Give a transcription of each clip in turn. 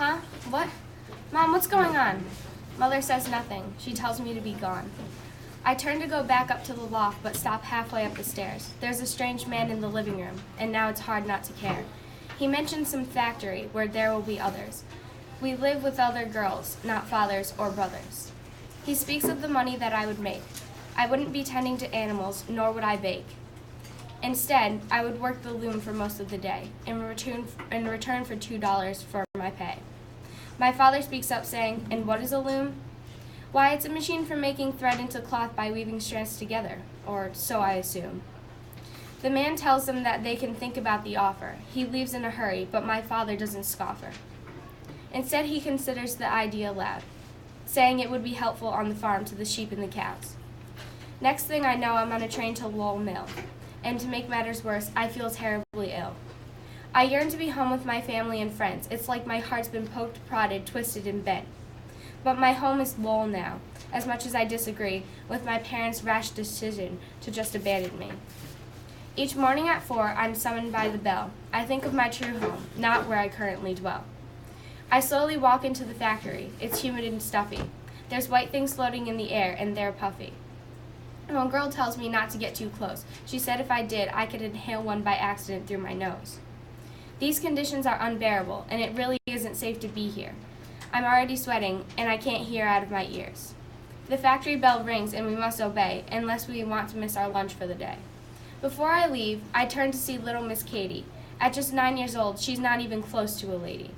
Huh? What? Mom, what's going on? Mother says nothing. She tells me to be gone. I turn to go back up to the loft, but stop halfway up the stairs. There's a strange man in the living room, and now it's hard not to care. He mentions some factory where there will be others. We live with other girls, not fathers or brothers. He speaks of the money that I would make. I wouldn't be tending to animals, nor would I bake. Instead, I would work the loom for most of the day, in return for $2 for my pay. My father speaks up saying, "And what is a loom?" "Why, it's a machine for making thread into cloth by weaving strands together," or so I assume. The man tells them that they can think about the offer. He leaves in a hurry, but my father doesn't scoffer. Instead, he considers the idea loud, saying it would be helpful on the farm to the sheep and the cows. Next thing I know, I'm on a train to Lowell Mill, and to make matters worse, I feel terribly ill. I yearn to be home with my family and friends. It's like my heart's been poked, prodded, twisted, and bent. But my home is Lowell now, as much as I disagree with my parents' rash decision to just abandon me. Each morning at 4, I'm summoned by the bell. I think of my true home, not where I currently dwell. I slowly walk into the factory. It's humid and stuffy. There's white things floating in the air, and they're puffy. One girl tells me not to get too close. She said if I did, I could inhale one by accident through my nose. These conditions are unbearable, and it really isn't safe to be here. I'm already sweating, and I can't hear out of my ears. The factory bell rings, and we must obey, unless we want to miss our lunch for the day. Before I leave, I turn to see little Miss Katie. At just 9 years old, she's not even close to a lady.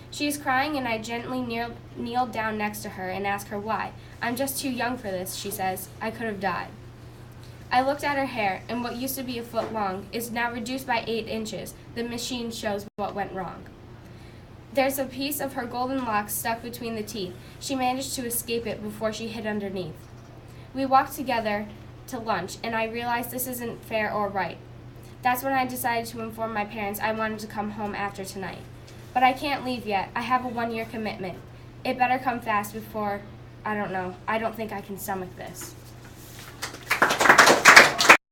She is crying, and I gently kneel down next to her and ask her why. "I'm just too young for this," she says. "I could have died." I looked at her hair, and what used to be a foot long is now reduced by 8 inches. The machine shows what went wrong. There's a piece of her golden locks stuck between the teeth. She managed to escape it before she hid underneath. We walked together to lunch, and I realized this isn't fair or right. That's when I decided to inform my parents I wanted to come home after tonight. But I can't leave yet. I have a 1-year commitment. It better come fast before, I don't think I can stomach this.